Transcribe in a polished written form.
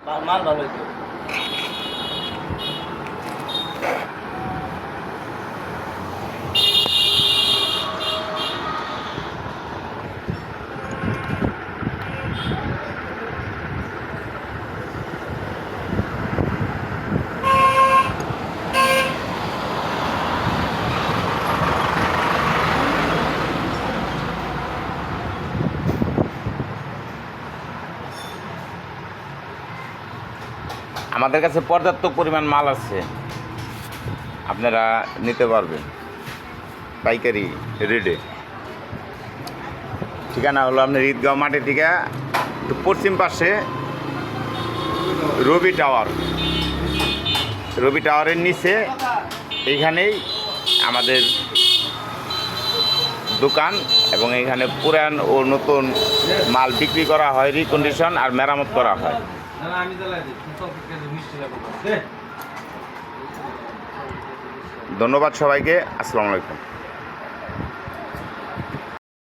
মাল ভালো হইতো। আমাদের কাছে পর্যাপ্ত পরিমাণ মাল আছে, আপনারা নিতে পারবেন পাইকারি রেটে। ঠিকানা হলো আপনার ঈদগাঁও মাঠে থেকে একটু পশ্চিম পাশে রবি টাওয়ারের নিচে এইখানেই আমাদের দোকান, এবং এখানে পুরান ও নতুন মাল বিক্রি করা হয়, রিকন্ডিশন আর মেরামত করা হয়। ধন্যবাদ সবাইকে, আসসালামু আলাইকুম।